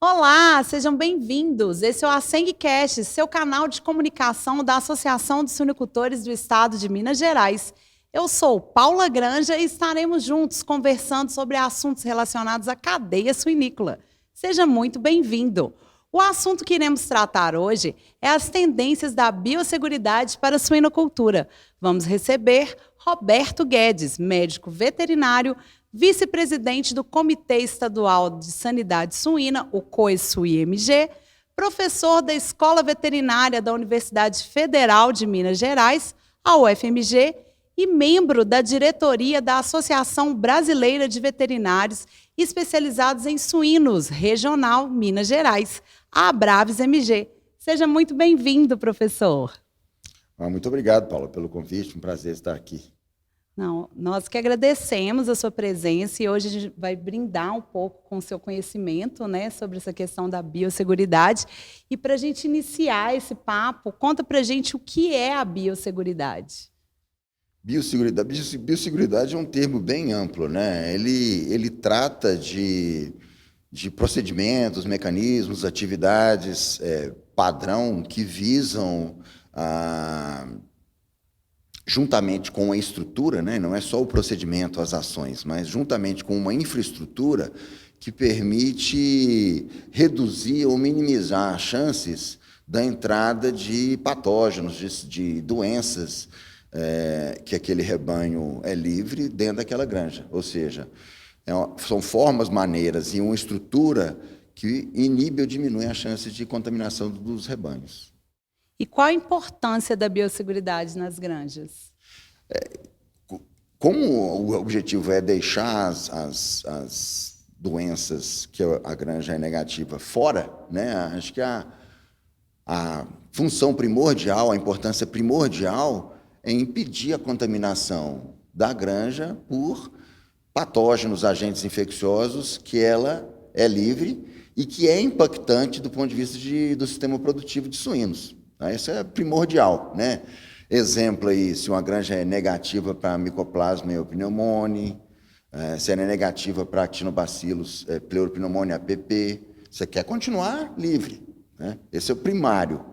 Olá, sejam bem-vindos. Esse é o ASENGcast, seu canal de comunicação da Associação de Suinocultores do Estado de Minas Gerais. Eu sou Paula Granja e estaremos juntos conversando sobre assuntos relacionados à cadeia suinícola. Seja muito bem-vindo. O assunto que iremos tratar hoje é as tendências da biosseguridade para a suinocultura. Vamos receber Roberto Guedes, médico veterinário, vice-presidente do Comitê Estadual de Sanidade Suína, o COE-SUI-MG, professor da Escola Veterinária da Universidade Federal de Minas Gerais, a UFMG, e membro da diretoria da Associação Brasileira de Veterinários Especializados em Suínos, Regional Minas Gerais, a Abraves MG. Seja muito bem-vindo, professor. Muito obrigado, Paula, pelo convite. Um prazer estar aqui. Não, nós que agradecemos a sua presença e hoje a gente vai brindar um pouco com o seu conhecimento, né, sobre essa questão da biosseguridade. E para a gente iniciar esse papo, conta para a gente o que é a biosseguridade. Biosseguridade é um termo bem amplo, né? Ele trata de procedimentos, mecanismos, atividades padrão que visam juntamente com a estrutura, né? Não é só o procedimento, as ações, mas juntamente com uma infraestrutura que permite reduzir ou minimizar as chances da entrada de patógenos, de doenças que aquele rebanho é livre dentro daquela granja. Ou seja, são formas, maneiras e uma estrutura que inibe ou diminui a chance de contaminação dos rebanhos. E qual a importância da biosseguridade nas granjas? Como o objetivo é deixar as doenças que a granja é negativa fora, né? Acho que a função primordial, a importância primordial é impedir a contaminação da granja por patógenos, agentes infecciosos, que ela é livre e que é impactante do ponto de vista do sistema produtivo de suínos. Isso é primordial, né? Exemplo aí, se uma granja é negativa para Mycoplasma pneumoniae, se ela é negativa para Actinobacillus pleuropneumoniae app, você quer continuar livre, né? Esse é o primário.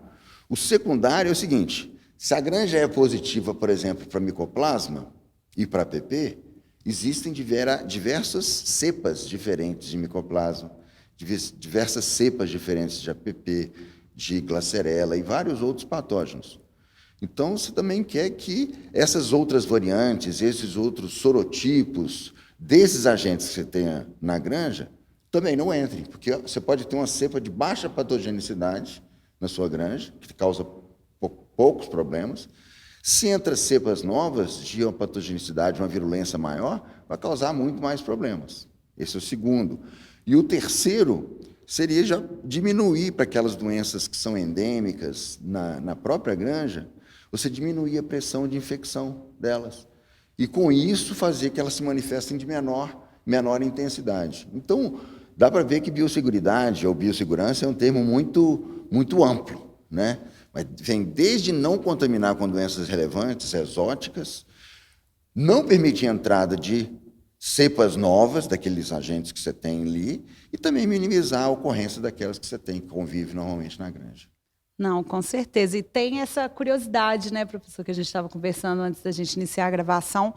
O secundário é o seguinte: se a granja é positiva, por exemplo, para Mycoplasma e para app, existem diversas cepas diferentes de Mycoplasma, diversas cepas diferentes de app, de Glasserella e vários outros patógenos. Então, você também quer que essas outras variantes, esses outros sorotipos desses agentes que você tenha na granja, também não entrem, porque você pode ter uma cepa de baixa patogenicidade na sua granja, que causa poucos problemas. Se entra cepas novas de uma patogenicidade, uma virulência maior, vai causar muito mais problemas. Esse é o segundo. E o terceiro seria já diminuir para aquelas doenças que são endêmicas na própria granja, você diminuir a pressão de infecção delas. E, com isso, fazer que elas se manifestem de menor intensidade. Então, dá para ver que biosseguridade ou biossegurança é um termo muito, muito amplo, né? Mas vem desde não contaminar com doenças relevantes, exóticas, não permitir a entrada de cepas novas daqueles agentes que você tem ali e também minimizar a ocorrência daquelas que você tem, que convive normalmente na granja. Não, com certeza. E tem essa curiosidade, né, professor, que a gente estava conversando antes da gente iniciar a gravação,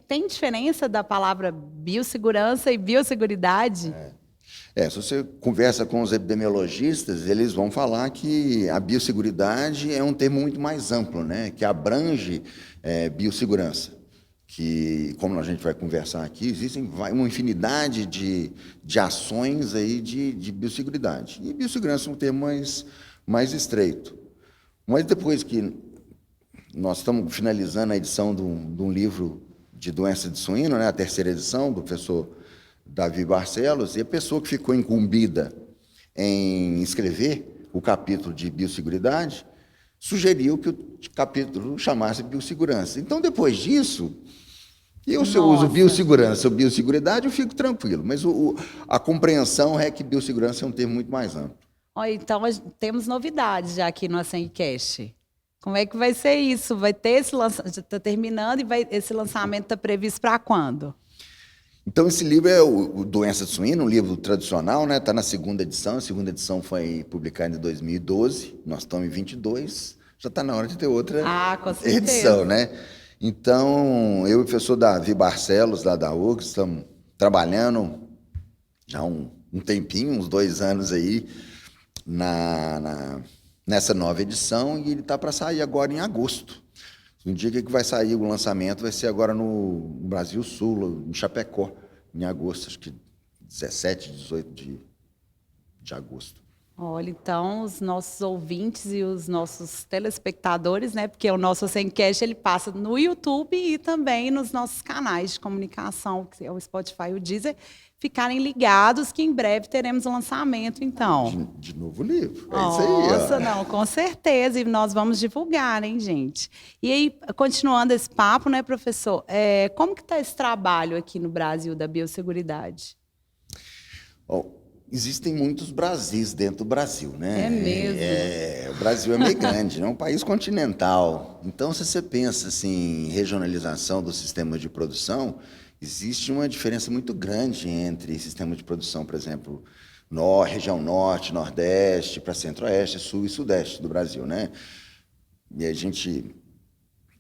tem diferença da palavra biossegurança e biosseguridade? Se você conversa com os epidemiologistas, eles vão falar que a biosseguridade é um termo muito mais amplo, né, que abrange biossegurança. Que, como a gente vai conversar aqui, existem uma infinidade de ações aí de biosseguridade. E biossegurança é um termo mais estreito. Mas depois que nós estamos finalizando a edição de um livro de doença de suíno, né, a terceira edição, do professor Davi Barcelos, e a pessoa que ficou incumbida em escrever o capítulo de biosseguridade sugeriu que o capítulo chamasse biossegurança. Então, depois disso, se eu uso biossegurança ou biosseguridade, eu fico tranquilo, mas a compreensão é que biossegurança é um termo muito mais amplo. Então, temos novidades já aqui no ASENGcast. Como é que vai ser isso? Vai ter esse lançamento, já está terminando, e esse lançamento está previsto para quando? Então, esse livro é o Doença Suína, um livro tradicional, né? Está na segunda edição. A segunda edição foi publicada em 2012. Nós estamos em 22. Já está na hora de ter outra Com certeza. edição, né? Então, eu e o professor Davi Barcelos, lá da URGS, estamos trabalhando já um tempinho, uns 2 anos aí, nessa nova edição, e ele está para sair agora em agosto. O dia que vai sair o lançamento vai ser agora no Brasil Sul, em Chapecó, em agosto, acho que 17, 18 de agosto. Olha, então, os nossos ouvintes e os nossos telespectadores, né? Porque o nosso Asencast, ele passa no YouTube e também nos nossos canais de comunicação, que é o Spotify e o Deezer, ficarem ligados que em breve teremos o lançamento, então. De novo livro. É isso aí. Nossa, não, com certeza. E nós vamos divulgar, hein, gente? E aí, continuando esse papo, né, professor? Como que está esse trabalho aqui no Brasil da biosseguridade? Existem muitos Brasis dentro do Brasil, né? É mesmo? O Brasil é meio grande, né? É um país continental. Então, se você pensa assim, em regionalização do sistema de produção, existe uma diferença muito grande entre sistemas de produção, por exemplo, região norte, nordeste, para centro-oeste, sul e sudeste do Brasil, né? E a gente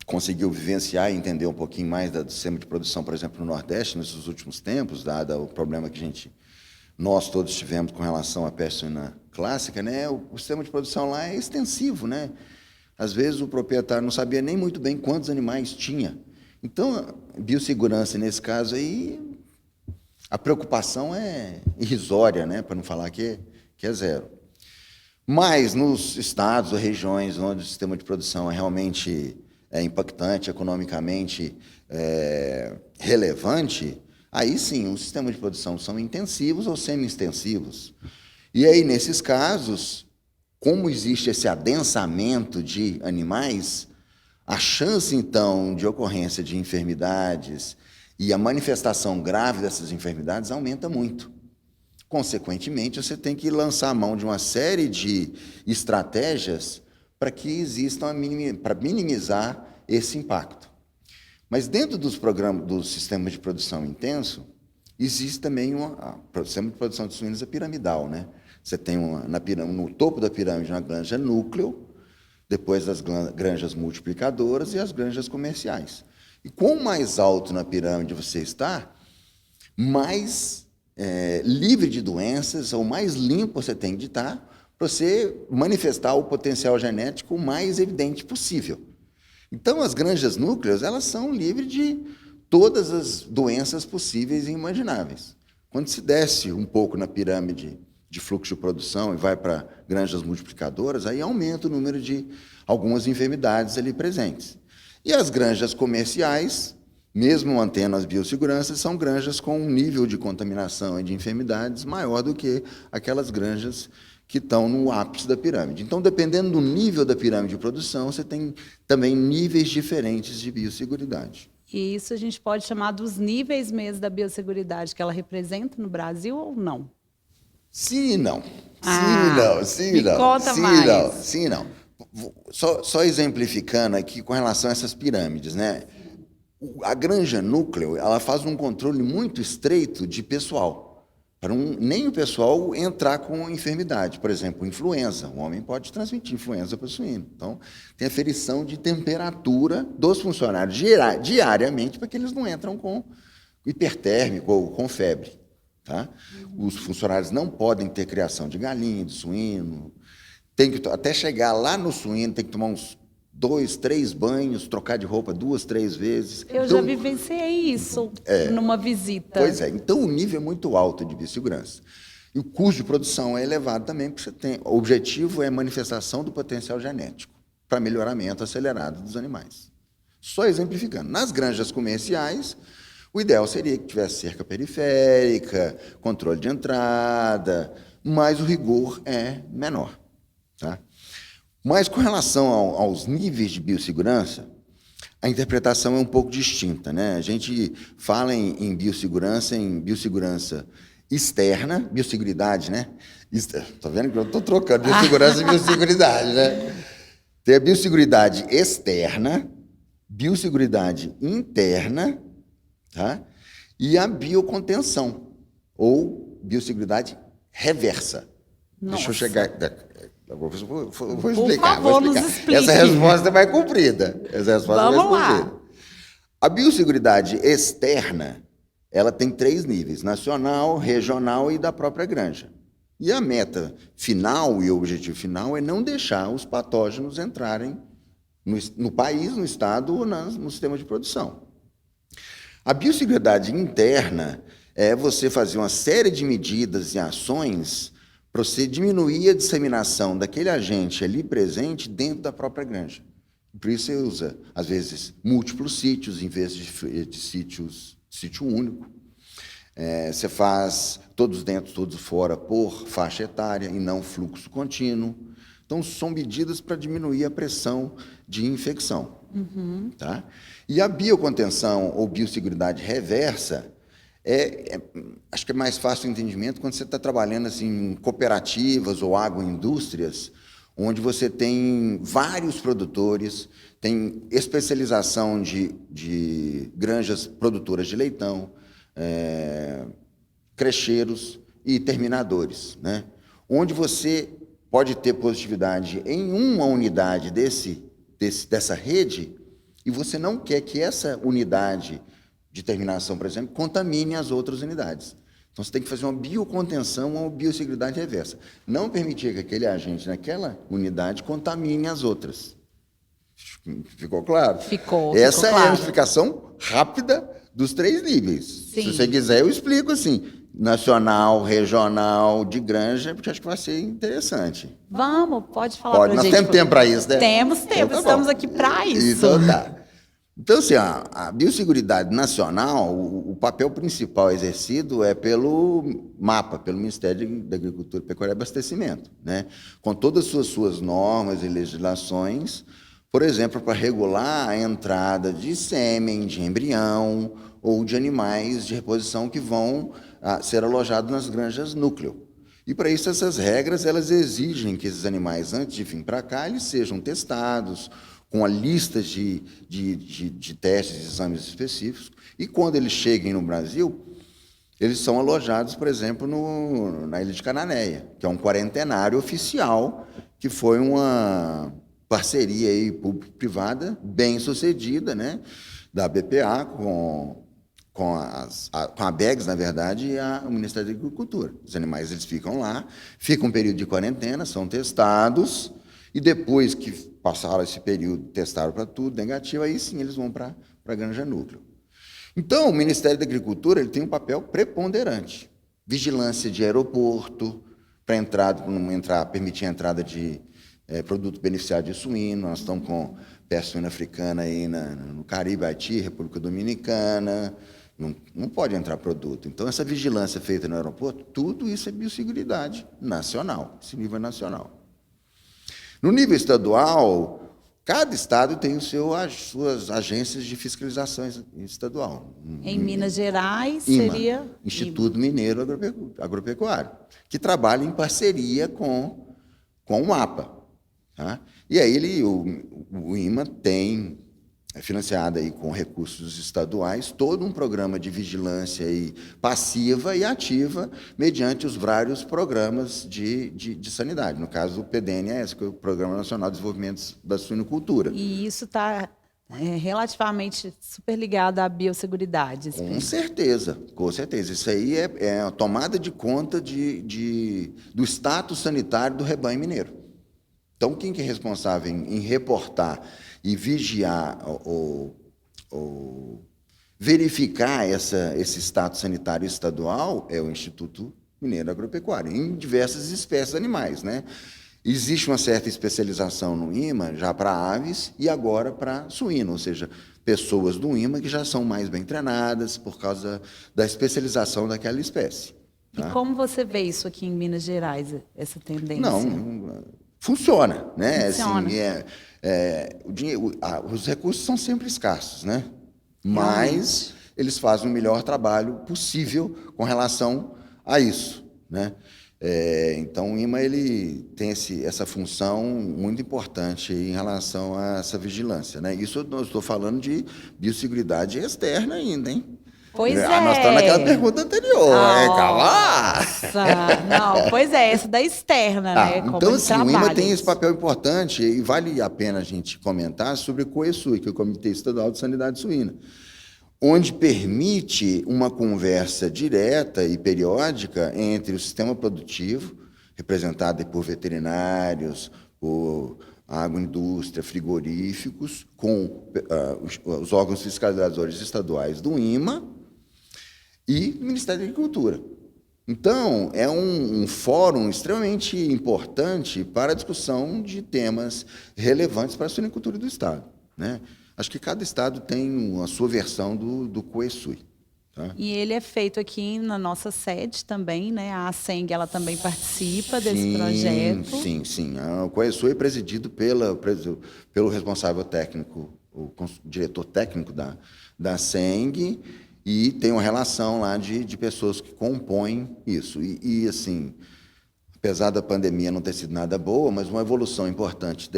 conseguiu vivenciar e entender um pouquinho mais do sistema de produção, por exemplo, no nordeste, nesses últimos tempos, dado o problema que nós todos tivemos com relação à peste suína clássica, né? O sistema de produção lá é extensivo, né? Às vezes o proprietário não sabia nem muito bem quantos animais tinha. Então, a biossegurança, nesse caso aí, a preocupação é irrisória, né? Para não falar que é zero. Mas nos estados ou regiões onde o sistema de produção é realmente impactante, economicamente relevante, aí sim, os sistemas de produção são intensivos ou semi-extensivos. E aí, nesses casos, como existe esse adensamento de animais, a chance, então, de ocorrência de enfermidades e a manifestação grave dessas enfermidades aumenta muito. Consequentemente, você tem que lançar a mão de uma série de estratégias para que existam, para minimizar esse impacto. Mas dentro dos programas do sistema de produção intenso, existe também o sistema de produção de suínos piramidal, né? Você tem no topo da pirâmide uma granja núcleo, depois as granjas multiplicadoras e as granjas comerciais. E quanto mais alto na pirâmide você está, mais livre de doenças ou mais limpo você tem de estar para você manifestar o potencial genético o mais evidente possível. Então, as granjas núcleas, elas são livres de todas as doenças possíveis e imagináveis. Quando se desce um pouco na pirâmide de fluxo de produção e vai para granjas multiplicadoras, aí aumenta o número de algumas enfermidades ali presentes. E as granjas comerciais, mesmo mantendo as biosseguranças, são granjas com um nível de contaminação e de enfermidades maior do que aquelas granjas que estão no ápice da pirâmide. Então, dependendo do nível da pirâmide de produção, você tem também níveis diferentes de biosseguridade. E isso a gente pode chamar dos níveis mesmo da biosseguridade que ela representa no Brasil ou não? Sim e não. Sim e não. Conta mais. Sim e não. Só exemplificando aqui com relação a essas pirâmides, né? A granja núcleo, ela faz um controle muito estreito de pessoal, para nem o pessoal entrar com enfermidade. Por exemplo, influenza. O homem pode transmitir influenza para o suíno. Então, tem aferição de temperatura dos funcionários diariamente para que eles não entram com hipertérmico ou com febre. Tá? Os funcionários não podem ter criação de galinha, de suíno. Até chegar lá no suíno, tem que tomar uns 2, 3 banhos, trocar de roupa 2, 3 vezes. Eu já vivenciei isso numa visita. Pois é, então o nível é muito alto de biossegurança. E o custo de produção é elevado também, porque o objetivo é a manifestação do potencial genético para melhoramento acelerado dos animais. Só exemplificando, nas granjas comerciais, o ideal seria que tivesse cerca periférica, controle de entrada, mas o rigor é menor. Tá? Mas, com relação aos níveis de biossegurança, a interpretação é um pouco distinta, né? A gente fala em biossegurança externa, biosseguridade, né? Está vendo que eu estou trocando biossegurança e biosseguridade, né? Tem a biosseguridade externa, biosseguridade interna, tá? e a biocontenção, ou biosseguridade reversa. Nossa. Deixa eu chegar... Vou explicar. Por favor, nos explique. Essa resposta é mais comprida. Vamos lá. A biosseguridade externa, ela tem 3 níveis: nacional, regional e da própria granja. E a meta final e o objetivo final é não deixar os patógenos entrarem no país, no estado ou no sistema de produção. A biosseguridade interna é você fazer uma série de medidas e ações para você diminuir a disseminação daquele agente ali presente dentro da própria granja. Por isso você usa, às vezes, múltiplos sítios em vez de sítio único. Você faz todos dentro, todos fora, por faixa etária e não fluxo contínuo. Então, são medidas para diminuir a pressão de infecção. Uhum. Tá? E a biocontenção ou biosseguridade reversa acho que é mais fácil o entendimento quando você está trabalhando assim, em cooperativas ou agroindústrias, onde você tem vários produtores, tem especialização de granjas produtoras de leitão, crecheiros e terminadores, né? Onde você pode ter positividade em uma unidade dessa rede e você não quer que essa unidade de terminação, por exemplo, contamine as outras unidades. Então, você tem que fazer uma biocontenção ou biosseguridade reversa. Não permitir que aquele agente naquela unidade contamine as outras. Ficou claro? Ficou Essa claro. É a explicação rápida dos 3 níveis. Sim. Se você quiser, eu explico assim, nacional, regional, de granja, porque acho que vai ser interessante. Vamos, pode falar pra Nós gente. temos tempo para isso, né? Temos tempo, Então, tá estamos bom. aqui para isso. Então, tá. Então, assim, a biosseguridade nacional, o papel principal exercido é pelo MAPA, pelo Ministério da Agricultura, Pecuária e Abastecimento, né? Com todas as suas normas e legislações, por exemplo, para regular a entrada de sêmen, de embrião ou de animais de reposição que vão ser alojados nas granjas núcleo. E, para isso, essas regras elas exigem que esses animais, antes de vir para cá, eles sejam testados, com a lista de testes e exames específicos, e quando eles cheguem no Brasil, eles são alojados, por exemplo, na Ilha de Cananéia, que é um quarentenário oficial, que foi uma parceria aí público-privada bem sucedida, né, da BPA com a BEGS, na verdade, e o Ministério da Agricultura. Os animais eles ficam lá, ficam um período de quarentena, são testados, e depois que passaram esse período, testaram para tudo, negativo, aí sim eles vão para a granja núcleo. Então, o Ministério da Agricultura ele tem um papel preponderante. Vigilância de aeroporto, para permitir a entrada de produto beneficiário de suíno. Nós estamos com peste suína africana aí no Caribe, Haiti, República Dominicana. Não pode entrar produto. Então, essa vigilância feita no aeroporto, tudo isso é biosseguridade nacional, esse nível nacional. No nível estadual, cada estado tem as suas agências de fiscalização estadual. Em Minas Gerais, IMA, seria... Instituto Mineiro Agropecuário, que trabalha em parceria com o MAPA. Tá? E aí o IMA tem, financiado aí com recursos estaduais, todo um programa de vigilância aí passiva e ativa, mediante os vários programas de sanidade. No caso, o PDNS, que é o Programa Nacional de Desenvolvimento da Suinocultura. E isso está relativamente super ligado à biosseguridade. Com certeza, com certeza. Isso aí é a tomada de conta do status sanitário do rebanho mineiro. Então, quem que é responsável em reportar e vigiar ou verificar esse status sanitário estadual é o Instituto Mineiro Agropecuário, em diversas espécies animais, né? Existe uma certa especialização no IMA já para aves e agora para suíno, ou seja, pessoas do IMA que já são mais bem treinadas por causa da especialização daquela espécie. Tá? E como você vê isso aqui em Minas Gerais, essa tendência? Não, funciona, né? Funciona. Assim, os recursos são sempre escassos, né? Mas eles fazem o melhor trabalho possível com relação a isso, né? Então, o IMA ele tem essa função muito importante em relação a essa vigilância, né? Isso eu estou falando de biosseguridade externa ainda, hein? Pois Nós estamos naquela pergunta anterior, calma. Nossa, não, pois é, essa da externa, né? Como Então, ele assim, o trabalha IMA tem esse isso. papel importante e vale a pena a gente comentar sobre o COESUI, que é o Comitê Estadual de Sanidade Suína, onde permite uma conversa direta e periódica entre o sistema produtivo, representado por veterinários, por agroindústria, frigoríficos, com os órgãos fiscalizadores estaduais do IMA e do Ministério da Agricultura. Então, é um fórum extremamente importante para a discussão de temas relevantes para a suinicultura do Estado, né? Acho que cada estado tem a sua versão do COESUI. Tá? E ele é feito aqui na nossa sede também, né? A ASENG, ela também participa desse projeto. Sim. O COESUI é presidido pelo responsável técnico, o diretor técnico da ASENG, e tem uma relação lá de pessoas que compõem isso. E assim, apesar da pandemia não ter sido nada boa, mas uma evolução importante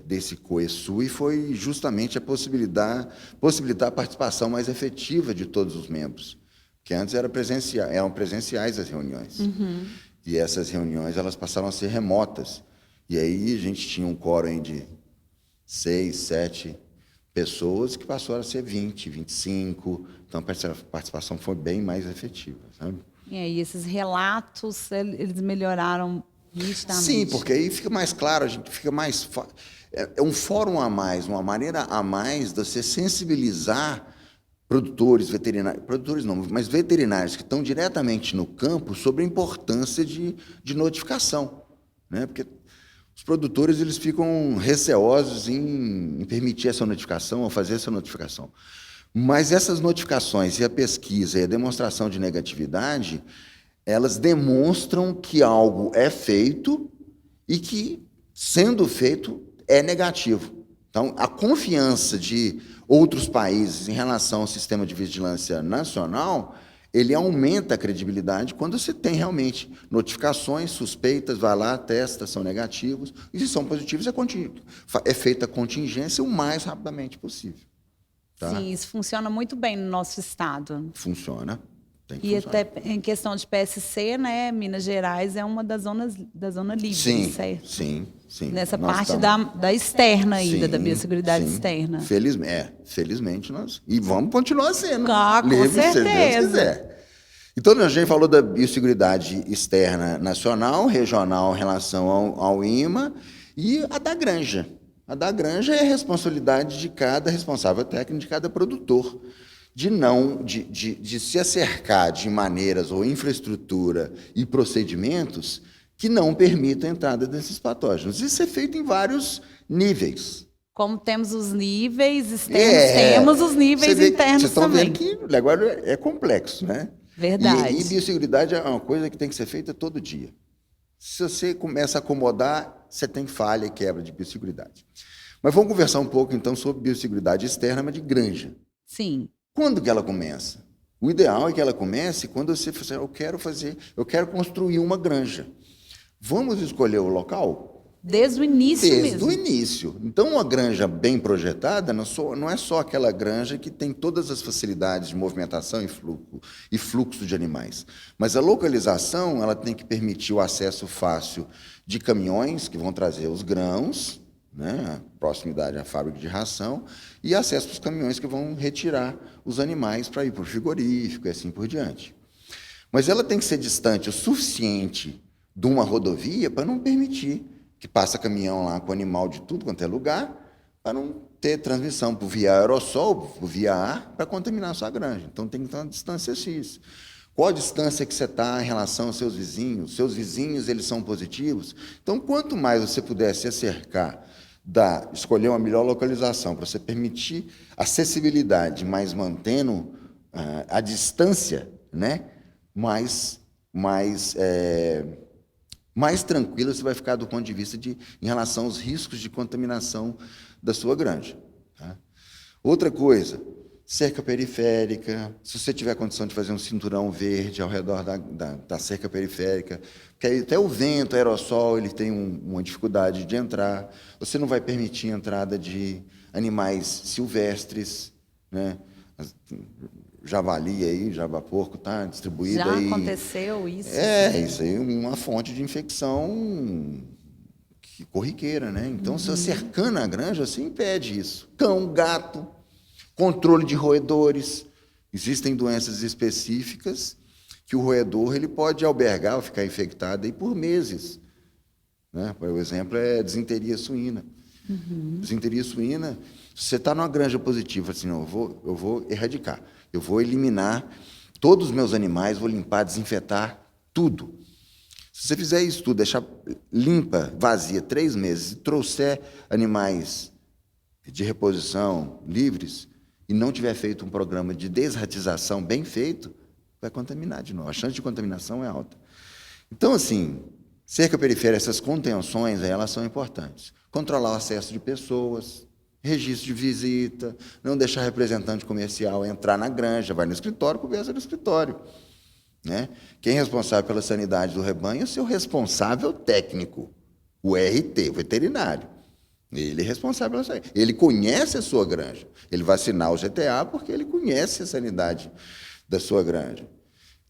desse COESUI foi justamente a possibilitar a participação mais efetiva de todos os membros, que antes eram presenciais as reuniões. E essas reuniões elas passaram a ser remotas. E aí a gente tinha um quórum de 6, 7 pessoas que passou a ser 20, 25. Então a participação foi bem mais efetiva, sabe? E esses relatos, eles melhoraram nitidamente. Sim, porque aí fica mais claro, a gente fica mais... É um fórum a mais, uma maneira a mais de você sensibilizar produtores, veterinários... Produtores não, mas veterinários que estão diretamente no campo sobre a importância de notificação, né? Porque os produtores eles ficam receosos em permitir essa notificação ou fazer essa notificação. Mas essas notificações e a pesquisa e a demonstração de negatividade, elas demonstram que algo é feito e que, sendo feito, é negativo. Então, a confiança de outros países em relação ao sistema de vigilância nacional, ele aumenta a credibilidade quando você tem realmente notificações, suspeitas, vai lá, testa, são negativos, e se são positivos, é feita a contingência o mais rapidamente possível. Tá? Sim, isso funciona muito bem no nosso estado. Funciona. Tem que E funcionar. até em questão de PSC, né? Minas Gerais é uma das zonas da zona livre, certo? Sim. Nessa Nós parte estamos... da externa ainda, da Sim, biosseguridade sim. externa. Felizmente nós... E vamos continuar sendo. Com livre, certeza. se Deus quiser. Então, a gente falou da biosseguridade externa nacional, regional em relação ao IMA e a da granja. A da granja é a responsabilidade de cada responsável técnico, de cada produtor, de se acercar de maneiras ou infraestrutura e procedimentos que não permitam a entrada desses patógenos. Isso é feito em vários níveis. Como temos os níveis externos, temos os níveis internos vocês estão também. vendo que o negócio é complexo, né? Verdade. E biosseguridade é uma coisa que tem que ser feita todo dia. Se você começa a acomodar, você tem falha e quebra de biosseguridade. Mas vamos conversar um pouco, então, sobre biosseguridade externa, mas de granja. Sim. Quando que ela começa? O ideal é que ela comece quando você fala, eu quero construir uma granja. Vamos escolher o local? Desde o início mesmo. Desde o início. Então, uma granja bem projetada não é só aquela granja que tem todas as facilidades de movimentação e fluxo de animais. Mas a localização ela tem que permitir o acesso fácil de caminhões que vão trazer os grãos, né, a proximidade à fábrica de ração, e acesso para os caminhões que vão retirar os animais para ir para o frigorífico e assim por diante. Mas ela tem que ser distante o suficiente de uma rodovia para não permitir que passe caminhão lá com animal de tudo quanto é lugar, para não ter transmissão por via aerossol, por via ar, para contaminar a sua granja. Então tem que ter uma distância X. Qual a distância que você está em relação aos seus vizinhos? Seus vizinhos, eles são positivos? Então, quanto mais você puder se acercar, escolher uma melhor localização para você permitir acessibilidade, mas mantendo a distância, né, mais tranquilo você vai ficar do ponto de vista em relação aos riscos de contaminação da sua granja. Tá? Outra coisa, cerca periférica, se você tiver condição de fazer um cinturão verde ao redor da cerca periférica, porque aí até o vento, o aerossol, ele tem uma dificuldade de entrar, você não vai permitir a entrada de animais silvestres, né? javali aí, java-porco, está distribuído Já aí. aconteceu isso? Isso aí é uma fonte de infecção corriqueira, né? Então, se cercando a granja, você impede isso. Cão, gato, controle de roedores. Existem doenças específicas que o roedor ele pode albergar ou ficar infectado aí por meses. Né? Por exemplo, é disenteria suína. Disenteria suína, se você está numa granja positiva, assim, não, eu vou erradicar, eu vou eliminar todos os meus animais, vou limpar, desinfetar tudo. Se você fizer isso tudo, deixar limpa, vazia, 3 meses, e trouxer animais de reposição livres, e não tiver feito um programa de desratização bem feito, vai contaminar de novo. A chance de contaminação é alta. Então, assim, cerca periférica, essas contenções, elas são importantes. Controlar o acesso de pessoas, registro de visita, não deixar representante comercial entrar na granja, vai no escritório, conversa no escritório. Né? Quem é responsável pela sanidade do rebanho é o seu responsável técnico, o RT, o veterinário. Ele é responsável pela sanidade. Ele conhece a sua granja. Ele vai assinar o GTA porque ele conhece a sanidade da sua granja.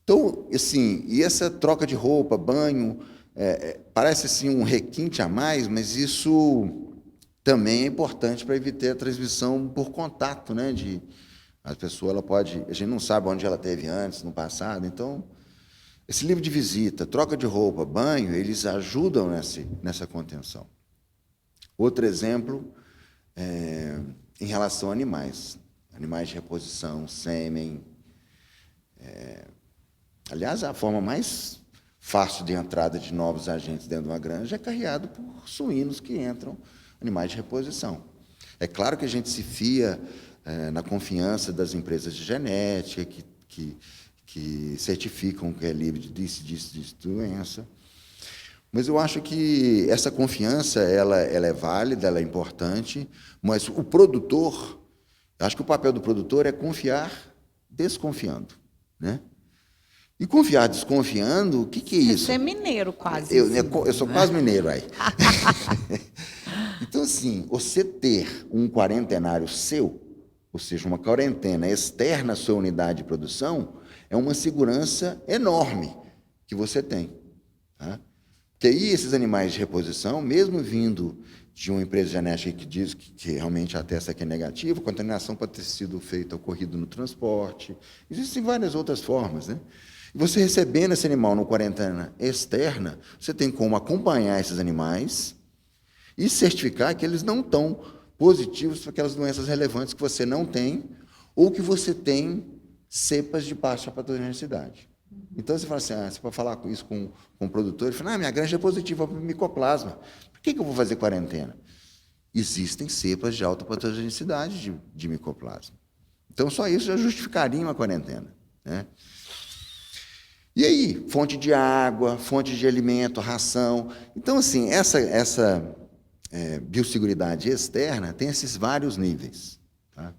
Então, assim, e essa troca de roupa, banho, parece assim um requinte a mais, mas isso também é importante para evitar a transmissão por contato, né? A pessoa ela pode, a gente não sabe onde ela teve antes, no passado, então esse livro de visita, troca de roupa, banho, eles ajudam nessa contenção. Outro exemplo em relação a animais de reposição, sêmen. Aliás, a forma mais fácil de entrada de novos agentes dentro de uma granja é carreado por suínos que entram, animais de reposição. É claro que a gente se fia na confiança das empresas de genética que certificam que é livre de doença. Mas eu acho que essa confiança ela é válida, ela é importante, mas o produtor, acho que o papel do produtor é confiar desconfiando, né? E confiar desconfiando, o que é isso? Você é mineiro quase. Eu sou quase mineiro aí. Então, assim, você ter um quarentenário seu, ou seja, uma quarentena externa à sua unidade de produção, é uma segurança enorme que você tem. Tá? Porque aí esses animais de reposição, mesmo vindo de uma empresa genética que diz que realmente atesta que é negativo, a contaminação pode ter sido feita, ocorrido no transporte, existem várias outras formas, né? E você recebendo esse animal no quarentena externa, você tem como acompanhar esses animais e certificar que eles não estão positivos para aquelas doenças relevantes que você não tem ou que você tem cepas de baixa patogenicidade. Então, você fala assim, você pode falar isso com o produtor, ele fala, minha granja é positiva para micoplasma. Por que eu vou fazer quarentena? Existem cepas de alta patogenicidade de micoplasma. Então, só isso já justificaria uma quarentena, né? E aí, fonte de água, fonte de alimento, ração. Então, assim, essa biosseguridade externa tem esses vários níveis. Tá?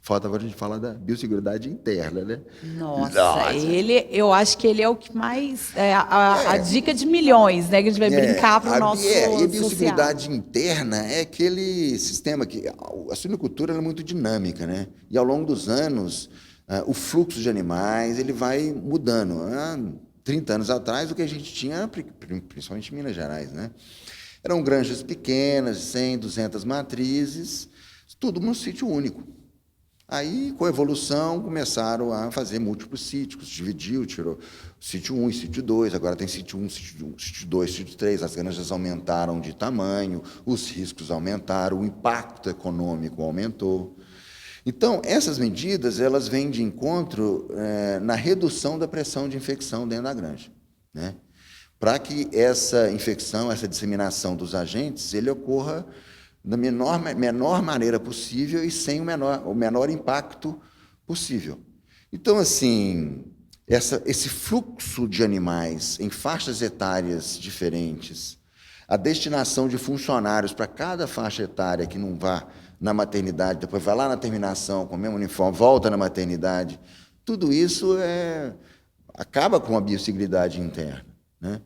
Falta agora a gente falar da biosseguridade interna, né? Nossa, eu acho que ele é o que mais... a dica de milhões, né? Que a gente vai brincar para o nosso E a biosseguridade interna é aquele sistema que... A suinocultura é muito dinâmica, né? E ao longo dos anos... o fluxo de animais ele vai mudando. Há 30 anos atrás, o que a gente tinha, principalmente em Minas Gerais, né? Eram granjas pequenas, 100, 200 matrizes, tudo num sítio único. Aí, com a evolução, começaram a fazer múltiplos sítios, dividiu, tirou sítio 1 e sítio 2, agora tem sítio 1, sítio 2, sítio 3, as granjas aumentaram de tamanho, os riscos aumentaram, o impacto econômico aumentou. Então, essas medidas elas vêm de encontro na redução da pressão de infecção dentro da granja, né? Para que essa infecção, essa disseminação dos agentes, ele ocorra da menor maneira possível e sem o menor impacto possível. Então, assim, esse fluxo de animais em faixas etárias diferentes, a destinação de funcionários para cada faixa etária que não vá na maternidade, depois vai lá na terminação com o mesmo uniforme, volta na maternidade, tudo isso acaba com a biosseguridade interna, né?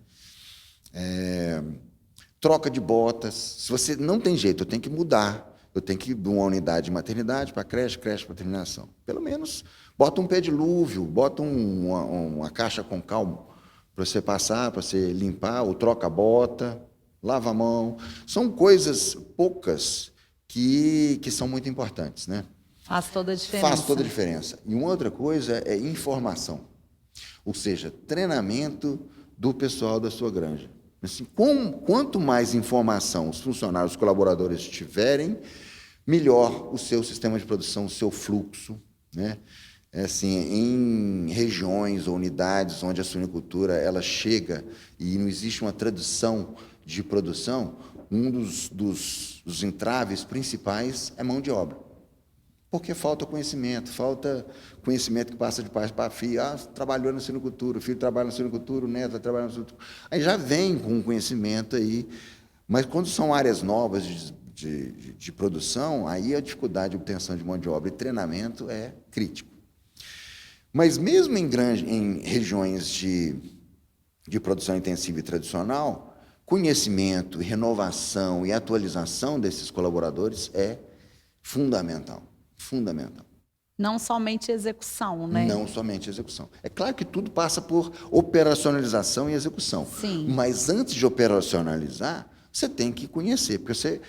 Troca de botas, se você não tem jeito, eu tenho que mudar, Eu tenho que ir de uma unidade de maternidade para creche, creche para terminação. Pelo menos bota um pedilúvio, bota uma caixa com cal para você passar, para você limpar, ou troca a bota, lava a mão. São coisas poucas que são muito importantes, né? Faz toda a diferença. Faz toda a diferença. E uma outra coisa é informação, ou seja, treinamento do pessoal da sua granja. Assim, quanto mais informação os funcionários, os colaboradores tiverem, melhor o seu sistema de produção, o seu fluxo, né? Assim, em regiões ou unidades onde a suinicultura ela chega e não existe uma tradição de produção, um dos entraves principais é mão de obra. Porque falta conhecimento que passa de pai para filho. Trabalhou na suinicultura, o filho trabalha na suinicultura, o neto trabalha na suinicultura. Aí já vem com conhecimento aí, mas quando são áreas novas de produção, aí a dificuldade de obtenção de mão de obra e treinamento é crítico. Mas mesmo em regiões de produção intensiva e tradicional, conhecimento, renovação e atualização desses colaboradores é fundamental. Fundamental. Não somente execução, né? Não somente execução. É claro que tudo passa por operacionalização e execução. Sim. Mas antes de operacionalizar, você tem que conhecer, porque você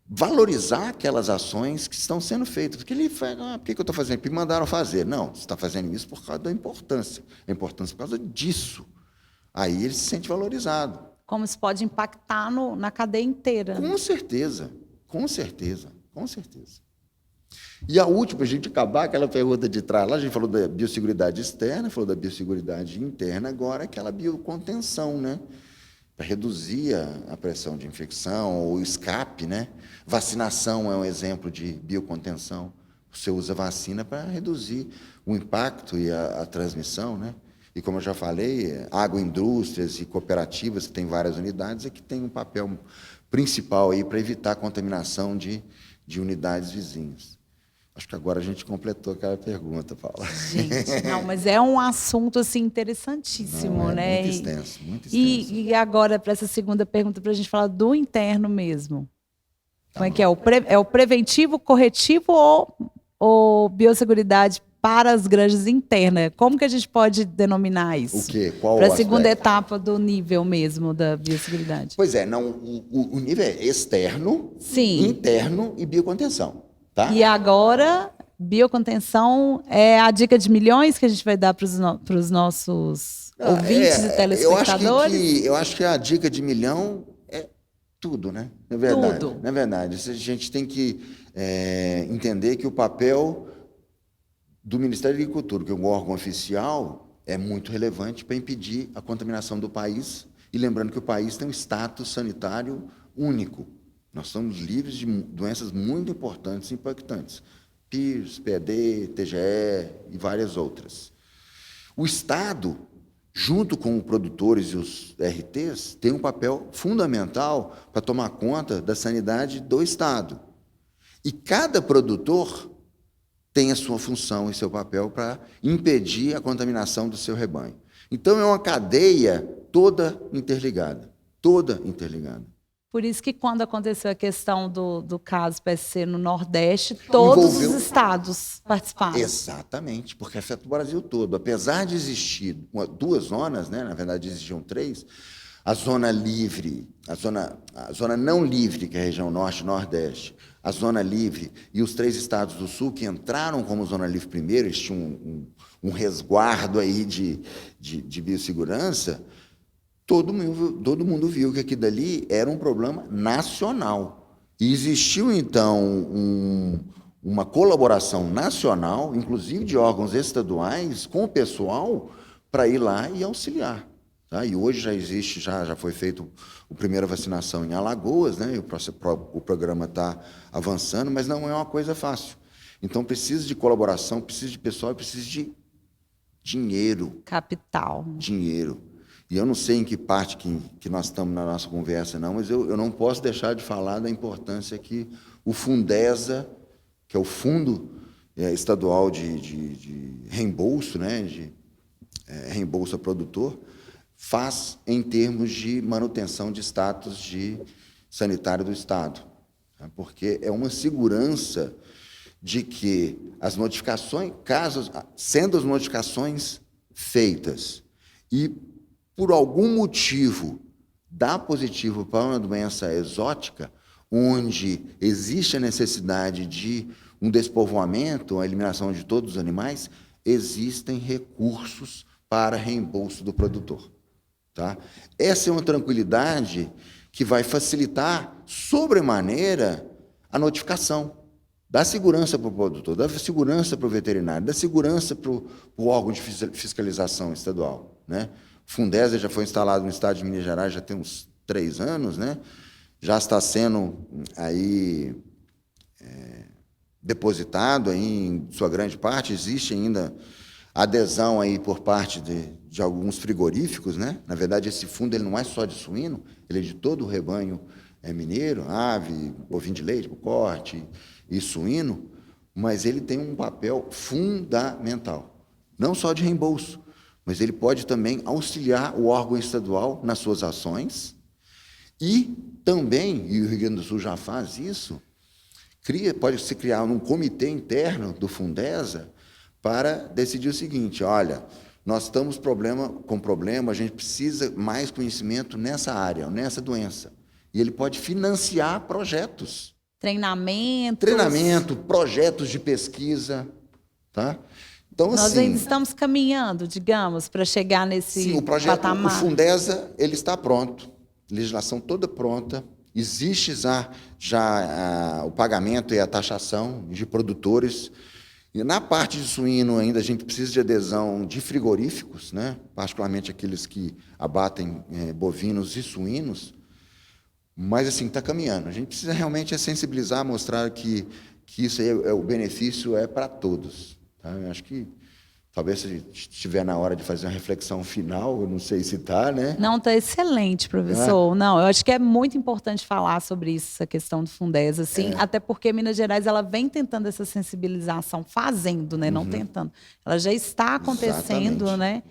valorizar aquelas ações que estão sendo feitas. Porque ele fala, por que eu estou fazendo? Porque me mandaram fazer. Não, você está fazendo isso por causa da importância. A importância por causa disso. Aí ele se sente valorizado. Como isso pode impactar na cadeia inteira. Com certeza, com certeza, com certeza. E a última, a gente acabar aquela pergunta de trás, lá a gente falou da biosseguridade externa, falou da biosseguridade interna, agora aquela biocontenção, né? Para reduzir a pressão de infecção ou escape, né? Vacinação é um exemplo de biocontenção. Você usa vacina para reduzir o impacto e a transmissão, né? E como eu já falei, agroindústrias e cooperativas, que tem várias unidades, é que tem um papel principal aí para evitar a contaminação de unidades vizinhas. Acho que agora a gente completou aquela pergunta, Paula. Gente, não, mas é um assunto assim interessantíssimo, Não, né? Muito extenso, muito extenso. E agora, para essa segunda pergunta, para a gente falar do interno mesmo. Como é que é? É o preventivo, corretivo ou biosseguridade para as granjas internas? Como que a gente pode denominar isso? O quê? Qual para a aspecto? segunda etapa do nível mesmo da biosseguridade. Pois é, não, o nível é externo, Sim. interno e biocontenção. Tá? E agora, biocontenção é a dica de milhões que a gente vai dar para os nossos ouvintes e telespectadores? Eu acho que a dica de milhão é tudo, né? Na verdade, tudo. Na verdade, a gente tem que entender que o papel do Ministério da Agricultura, que é um órgão oficial, é muito relevante para impedir a contaminação do país. E lembrando que o país tem um status sanitário único. Nós somos livres de doenças muito importantes e impactantes. PIRS, PED, TGE e várias outras. O Estado, junto com os produtores e os RTs, tem um papel fundamental para tomar conta da sanidade do Estado. E cada produtor tem a sua função e seu papel para impedir a contaminação do seu rebanho. Então, é uma cadeia toda interligada. Toda interligada. Por isso que quando aconteceu a questão do caso PSC no Nordeste, todos os estados participaram. Exatamente, porque afeta o Brasil todo. Apesar de existir duas zonas, né, na verdade existiam três, a zona livre, a zona não livre, que é a região norte e nordeste, a zona livre e os três estados do sul que entraram como zona livre primeiro, eles tinham um resguardo aí de biossegurança. Todo mundo viu que aquilo dali era um problema nacional. E existiu, então, uma colaboração nacional, inclusive de órgãos estaduais, com o pessoal, para ir lá e auxiliar. Tá? E hoje já existe, já foi feito a primeira vacinação em Alagoas, né? E o programa está avançando, mas não é uma coisa fácil. Então, precisa de colaboração, precisa de pessoal, precisa de dinheiro. Capital. Dinheiro. E eu não sei em que parte que nós estamos na nossa conversa, não, mas eu não posso deixar de falar da importância que o Fundesa, que é o Fundo Estadual de Reembolso, né, de reembolso a produtor, faz em termos de manutenção de status de sanitário do Estado. tá? Porque é uma segurança de que as notificações, sendo as notificações feitas e por algum motivo dá positivo para uma doença exótica, onde existe a necessidade de um despovoamento, a eliminação de todos os animais, existem recursos para reembolso do produtor. Tá? Essa é uma tranquilidade que vai facilitar sobremaneira a notificação, dá segurança para o produtor, dá segurança para o veterinário, dá segurança para o órgão de fiscalização estadual. Né? Fundesa já foi instalado no estado de Minas Gerais já tem uns 3 anos, né? Já está sendo aí depositado aí em sua grande parte, existe ainda adesão aí por parte de alguns frigoríficos, né? Na verdade, esse fundo ele não é só de suíno, ele é de todo o rebanho mineiro, ave, bovino de leite, corte e suíno, mas ele tem um papel fundamental, não só de reembolso, mas ele pode também auxiliar o órgão estadual nas suas ações e também, e o Rio Grande do Sul já faz isso, pode-se criar um comitê interno do Fundesa para decidir o seguinte, olha, nós estamos com problema, a gente precisa mais conhecimento nessa área, nessa doença. E ele pode financiar projetos. Treinamento, projetos de pesquisa. Tá? Então, nós assim, ainda estamos caminhando, digamos, para chegar nesse sim, o projeto, patamar. O Fundesa, ele está pronto, legislação toda pronta, existe já o pagamento e a taxação de produtores. E na parte de suíno ainda a gente precisa de adesão de frigoríficos, né? Particularmente aqueles que abatem bovinos e suínos, mas assim, está caminhando. A gente precisa realmente sensibilizar, mostrar que isso aí o benefício é para todos. Tá? Eu acho que talvez se estiver na hora de fazer uma reflexão final, eu não sei se está, né? Não, está excelente, professor. Não, eu acho que é muito importante falar sobre isso, essa questão do Fundesa, assim, até porque Minas Gerais ela vem tentando essa sensibilização, fazendo, né? Não tentando. Ela já está acontecendo, exatamente, né?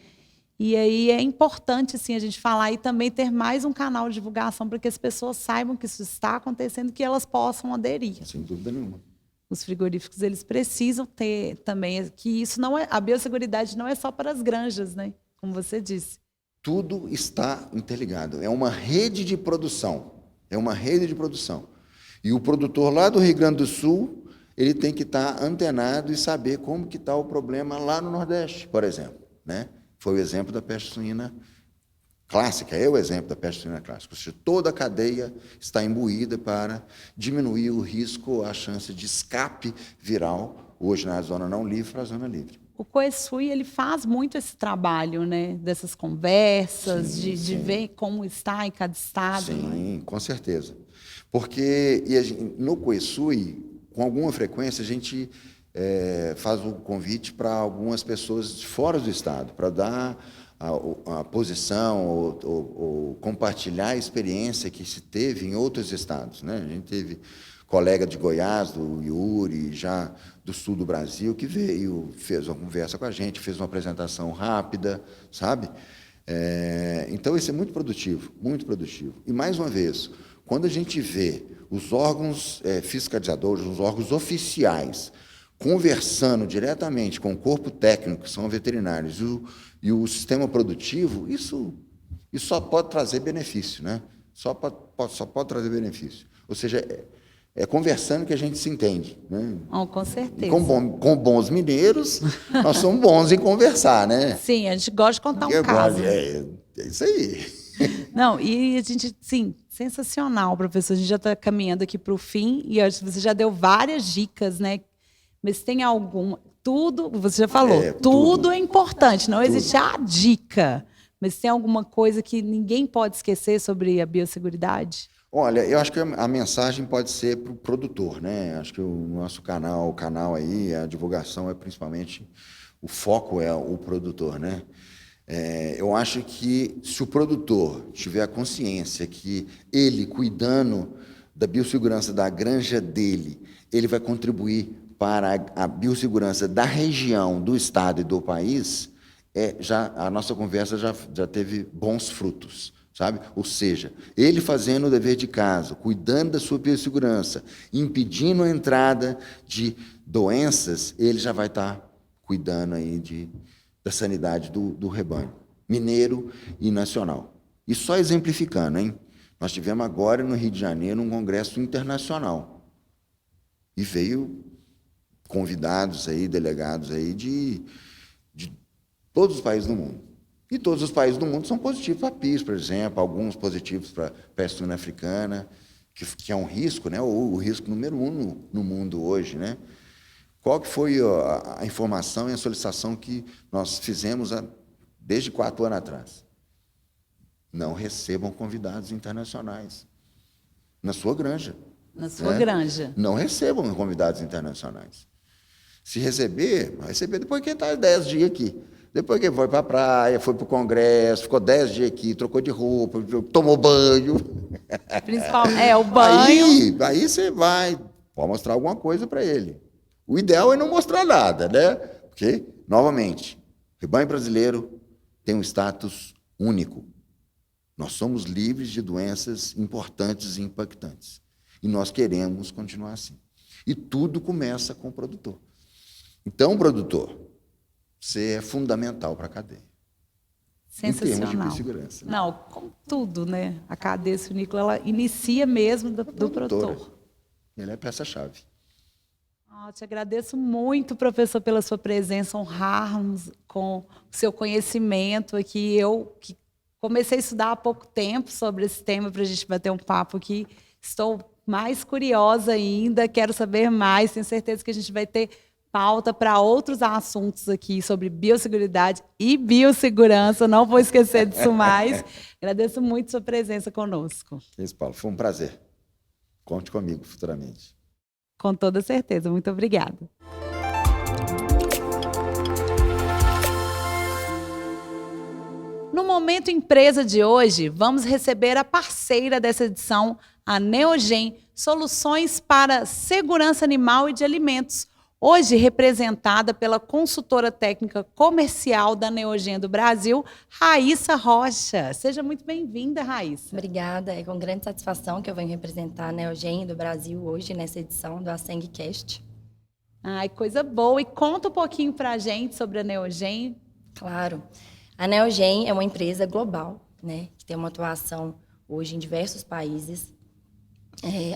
E aí é importante, assim, a gente falar e também ter mais um canal de divulgação para que as pessoas saibam que isso está acontecendo e que elas possam aderir. Sem dúvida nenhuma. Os frigoríficos eles precisam ter também que isso não é a biosseguridade não é só para as granjas, né? Como você disse. Tudo está interligado. É uma rede de produção. É uma rede de produção. E o produtor lá do Rio Grande do Sul ele tem que estar antenado e saber como que está o problema lá no Nordeste, por exemplo, né? Foi o exemplo da peste suína clássica, é o exemplo da peste suína clássica. Ou seja, toda a cadeia está imbuída para diminuir o risco, a chance de escape viral, hoje na zona não livre para a zona livre. O COESUI, ele faz muito esse trabalho, né? Dessas conversas, sim, de ver como está em cada estado. Sim, com certeza. Porque no COESUI, com alguma frequência, a gente faz o convite para algumas pessoas de fora do estado, para dar a posição ou compartilhar a experiência que se teve em outros estados. Né? A gente teve colega de Goiás, do Yuri, já do sul do Brasil, que veio, fez uma conversa com a gente, fez uma apresentação rápida, sabe? Então, isso é muito produtivo, muito produtivo. E, mais uma vez, quando a gente vê os órgãos fiscalizadores, os órgãos oficiais, conversando diretamente com o corpo técnico, que são veterinários, e o sistema produtivo, isso só pode trazer benefício, né? Só pode trazer benefício. Ou seja, é conversando que a gente se entende. Né? Oh, com certeza. E com bons mineiros, nós somos bons em conversar, né? Sim, a gente gosta de contar um caso. É isso aí. Não, e a gente, sim, sensacional, professor. A gente já está caminhando aqui para o fim, e você já deu várias dicas, né? Mas tem alguma... Tudo, você já falou, tudo é importante, não existe a dica. Mas tem alguma coisa que ninguém pode esquecer sobre a biosseguridade? Olha, eu acho que a mensagem pode ser para o produtor, né? Acho que o nosso canal aí, a divulgação principalmente, o foco é o produtor, né? Eu acho que se o produtor tiver a consciência que ele, cuidando da biossegurança da granja dele, ele vai contribuir para a biossegurança da região, do estado e do país, a nossa conversa já teve bons frutos, sabe? Ou seja, ele fazendo o dever de casa, cuidando da sua biossegurança, impedindo a entrada de doenças, ele já vai estar cuidando aí da sanidade do rebanho mineiro e nacional. E só exemplificando, hein? Nós tivemos agora no Rio de Janeiro um congresso internacional e veio convidados aí, delegados aí de todos os países do mundo. E todos os países do mundo são positivos para PIS, por exemplo, alguns positivos para peste suína africana, que é um risco, né? O risco número 1 no mundo hoje, né? Qual que foi a informação e a solicitação que nós fizemos desde 4 anos atrás? Não recebam convidados internacionais na sua granja. Na sua granja. Não recebam convidados internacionais. Se receber, vai receber depois que está 10 dias aqui. Depois que foi para a praia, foi para o congresso, ficou 10 dias aqui, trocou de roupa, tomou banho. O banho. Aí você vai, pode mostrar alguma coisa para ele. O ideal é não mostrar nada, né? Porque, novamente, o rebanho brasileiro tem um status único. Nós somos livres de doenças importantes e impactantes. E nós queremos continuar assim. E tudo começa com o produtor. Então, produtor, você é fundamental para a cadeia. Sensacional. Em termos de biossegurança. Não, com tudo, né? A cadeia suínícola, ela inicia mesmo do produtor. Ele é peça-chave. Eu te agradeço muito, professor, pela sua presença, honrar-nos com o seu conhecimento aqui. Eu que comecei a estudar há pouco tempo sobre esse tema para a gente bater um papo aqui. Estou mais curiosa ainda, quero saber mais. Tenho certeza que a gente vai ter pauta para outros assuntos aqui sobre biosseguridade e biossegurança. Não vou esquecer disso mais. Agradeço muito sua presença conosco. Isso, Paulo. Foi um prazer. Conte comigo futuramente. Com toda certeza. Muito obrigada. No Momento Empresa de hoje, vamos receber a parceira dessa edição, a Neogen, soluções para segurança animal e de alimentos. Hoje representada pela consultora técnica comercial da Neogen do Brasil, Raíssa Rocha. Seja muito bem-vinda, Raíssa. Obrigada, é com grande satisfação que eu venho representar a Neogen do Brasil hoje nessa edição do ASENGcast. Ai, coisa boa. E conta um pouquinho para a gente sobre a Neogen. Claro. A Neogen é uma empresa global, né, que tem uma atuação hoje em diversos países.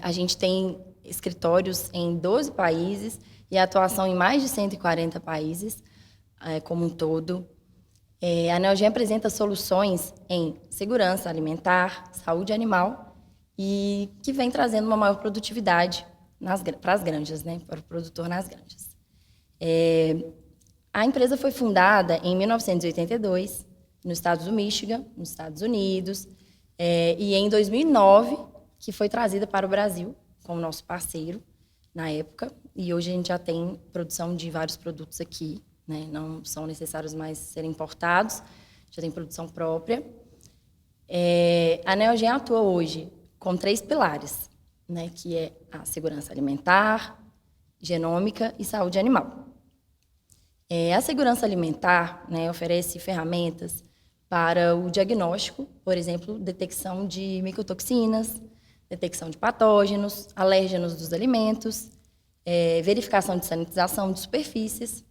A gente tem escritórios em 12 países e atuação em mais de 140 países como um todo. A Neogen apresenta soluções em segurança alimentar, saúde animal e que vem trazendo uma maior produtividade para as granjas, né, para o produtor nas granjas. A empresa foi fundada em 1982, no estado do Michigan, nos Estados Unidos, e em 2009, que foi trazida para o Brasil, como nosso parceiro na época, e hoje a gente já tem produção de vários produtos aqui, né? Não são necessários mais serem importados, já tem produção própria. A Neogen atua hoje com 3 pilares, né? Que é a segurança alimentar, genômica e saúde animal. A segurança alimentar, né, oferece ferramentas para o diagnóstico, por exemplo, detecção de micotoxinas, detecção de patógenos, alérgenos dos alimentos, verificação de sanitização de superfícies.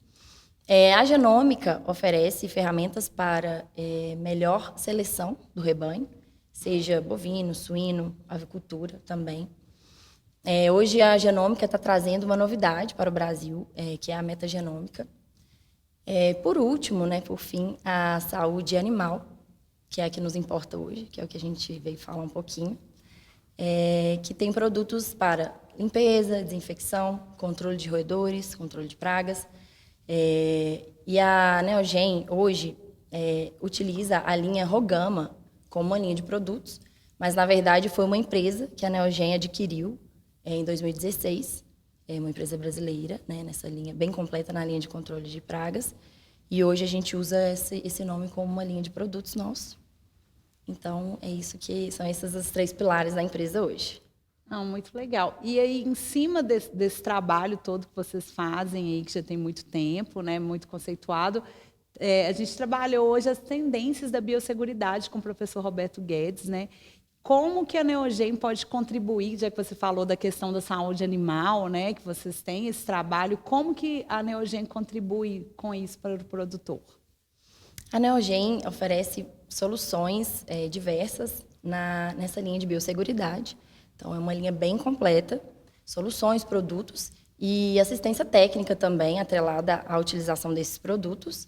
A genômica oferece ferramentas para melhor seleção do rebanho, seja bovino, suíno, avicultura também. Hoje a genômica está trazendo uma novidade para o Brasil, que é a metagenômica. Por último, né, por fim, a saúde animal, que é a que nos importa hoje, que é o que a gente veio falar um pouquinho, que tem produtos para limpeza, desinfecção, controle de roedores, controle de pragas. E a Neogen, hoje, utiliza a linha Rogama como uma linha de produtos, mas, na verdade, foi uma empresa que a Neogen adquiriu em 2016, uma empresa brasileira, né, nessa linha bem completa na linha de controle de pragas. E hoje a gente usa esse nome como uma linha de produtos nosso. Então, são esses os 3 pilares da empresa hoje. Muito legal. E aí, em cima desse trabalho todo que vocês fazem aí, que já tem muito tempo, né, muito conceituado, A gente trabalhou hoje as tendências da biosseguridade com o professor Roberto Guedes, né? Como que a Neogen pode contribuir, já que você falou da questão da saúde animal, né? Que vocês têm esse trabalho, como que a Neogen contribui com isso para o produtor? A Neogen oferece soluções diversas nessa linha de biosseguridade. Então, é uma linha bem completa, soluções, produtos e assistência técnica também, atrelada à utilização desses produtos.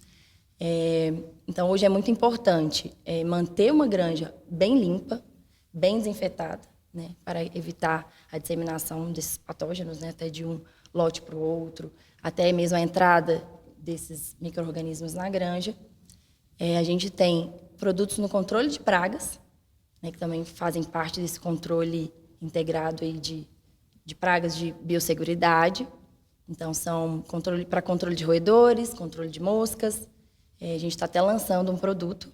Então, hoje é muito importante manter uma granja bem limpa, bem desinfetada, né, para evitar a disseminação desses patógenos, né, até de um lote para o outro, até mesmo a entrada desses micro-organismos na granja. A gente tem produtos no controle de pragas, né, que também fazem parte desse controle integrado aí de pragas de biosseguridade. Então, são para controle de roedores, controle de moscas. A gente está até lançando um produto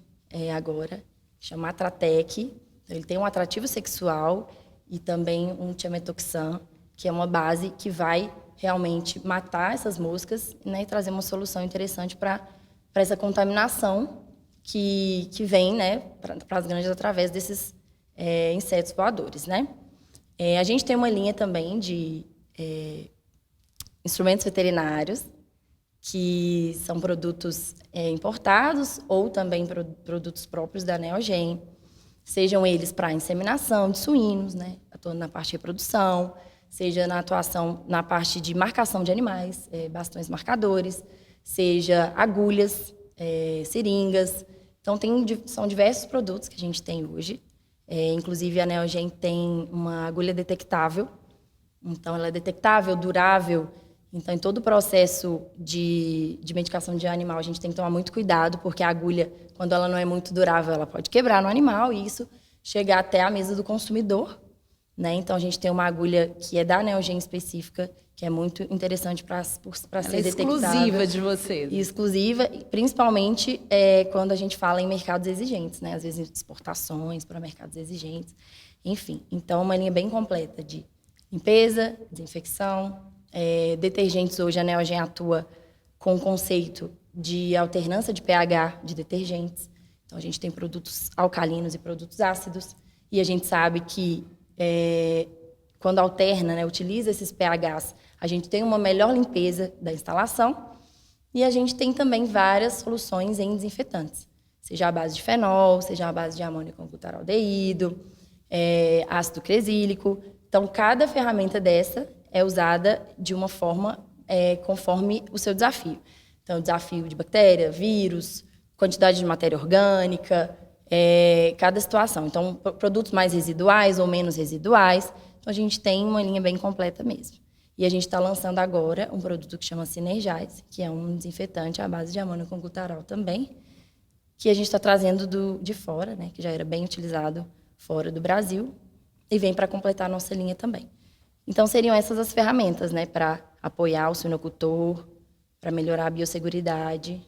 agora, chama Atratec. Então, ele tem um atrativo sexual e também um tiametoxan, que é uma base que vai realmente matar essas moscas, né, e trazer uma solução interessante para essa contaminação que vem, né, para as granjas através desses insetos voadores, né? A gente tem uma linha também de instrumentos veterinários, que são produtos importados ou também produtos próprios da Neogen, sejam eles para inseminação de suínos, né, atuando na parte de reprodução, seja na atuação na parte de marcação de animais, bastões marcadores, seja agulhas, seringas. Então, são diversos produtos que a gente tem hoje. Inclusive, a Neogen tem uma agulha detectável. Então, ela é detectável, durável. Então, em todo o processo de medicação de animal, a gente tem que tomar muito cuidado, porque a agulha, quando ela não é muito durável, ela pode quebrar no animal e isso chegar até a mesa do consumidor, né? Então, a gente tem uma agulha que é da Neogen específica, que é muito interessante para ser detectável. Exclusiva de vocês. Exclusiva, principalmente quando a gente fala em mercados exigentes, né? Às vezes exportações para mercados exigentes. Enfim, então, uma linha bem completa de limpeza, desinfecção, detergentes. Hoje a Neogen atua com o conceito de alternância de pH de detergentes. Então, a gente tem produtos alcalinos e produtos ácidos. E a gente sabe que quando alterna, né, utiliza esses pHs, a gente tem uma melhor limpeza da instalação. E a gente tem também várias soluções em desinfetantes, seja a base de fenol, seja a base de amônio com butaraldeído, ácido cresílico. Então, cada ferramenta dessa é usada de uma forma conforme o seu desafio. Então, desafio de bactéria, vírus, quantidade de matéria orgânica, cada situação. Então, produtos mais residuais ou menos residuais. Então, a gente tem uma linha bem completa mesmo. E a gente está lançando agora um produto que chama Synergize, que é um desinfetante à base de amônio com glutaral também, que a gente está trazendo de fora, né, que já era bem utilizado fora do Brasil, e vem para completar a nossa linha também. Então, seriam essas as ferramentas, né, para apoiar o suinocultor, para melhorar a biosseguridade.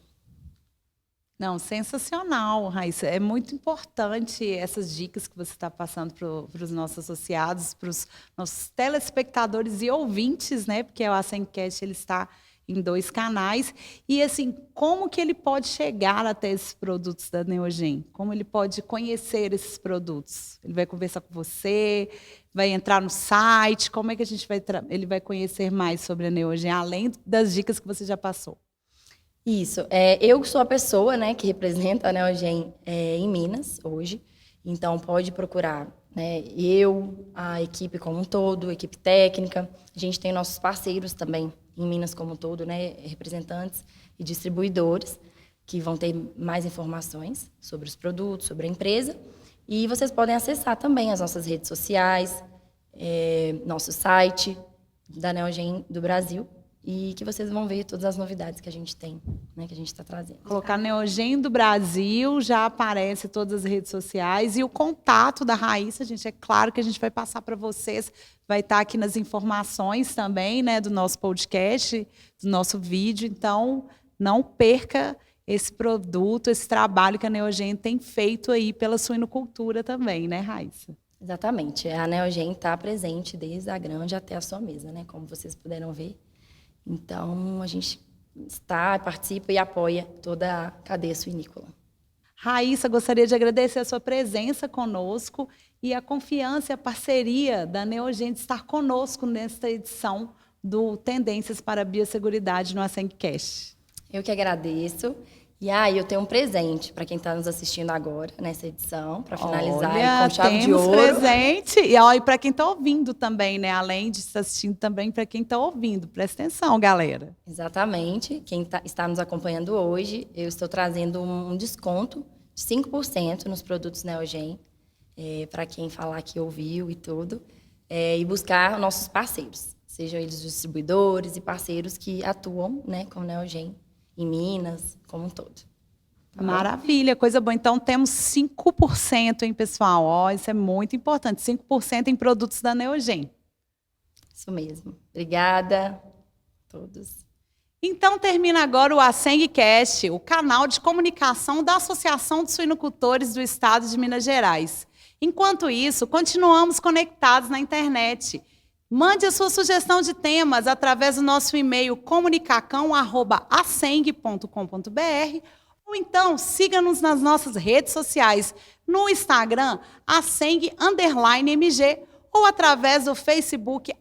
Não, sensacional, Raíssa. É muito importante essas dicas que você está passando para os nossos associados, para os nossos telespectadores e ouvintes, né? Porque o Assencast ele está em 2 canais. E, assim, como que ele pode chegar até esses produtos da Neogen? Como ele pode conhecer esses produtos? Ele vai conversar com você, vai entrar no site? Como é que a gente ele vai conhecer mais sobre a Neogen, além das dicas que você já passou? Isso. Eu sou a pessoa, né, que representa a Neogen em Minas hoje. Então, pode procurar, né, a equipe como um todo, a equipe técnica. A gente tem nossos parceiros também em Minas como um todo, né, representantes e distribuidores, que vão ter mais informações sobre os produtos, sobre a empresa. E vocês podem acessar também as nossas redes sociais, nosso site da Neogen do Brasil, e que vocês vão ver todas as novidades que a gente tem, né, que a gente está trazendo. Colocar Neogen do Brasil, já aparece todas as redes sociais. E o contato da Raíssa, gente, é claro que a gente vai passar para vocês. Vai estar aqui nas informações também, né, do nosso podcast, do nosso vídeo. Então, não perca esse produto, esse trabalho que a Neogen tem feito aí pela suinocultura também, né, Raíssa? Exatamente. A Neogen está presente desde a granja até a sua mesa, né, como vocês puderam ver. Então, a gente está, participa e apoia toda a cadeia suinícola. Raíssa, gostaria de agradecer a sua presença conosco e a confiança e a parceria da Neogen de estar conosco nesta edição do Tendências para a Biosseguridade no ASENGcast. Eu que agradeço. E aí, eu tenho um presente para quem está nos assistindo agora, nessa edição, para finalizar Olha, com chave de temos ouro. presente. E para quem está ouvindo também, né? Além de estar assistindo também, para quem está ouvindo. Presta atenção, galera. Exatamente. Quem está nos acompanhando hoje, eu estou trazendo um desconto de 5% nos produtos Neogen, para quem falar que ouviu e tudo, e buscar nossos parceiros, sejam eles distribuidores e parceiros que atuam, né, com Neogen em Minas, como um todo. Tá Maravilha, coisa boa. Então, temos 5%, hein, pessoal? Ó, isso é muito importante. 5% em produtos da Neogen. Isso mesmo. Obrigada a todos. Então, termina agora o ASENGcast, o canal de comunicação da Associação de Suinocultores do Estado de Minas Gerais. Enquanto isso, continuamos conectados na internet. Mande a sua sugestão de temas através do nosso e-mail comunicacão@aseng.com.br ou então siga-nos nas nossas redes sociais, no Instagram, aseng_mg ou através do Facebook,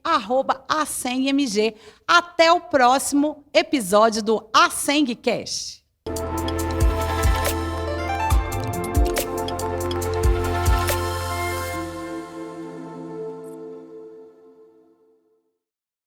@asengmg. Até o próximo episódio do ASENGcast.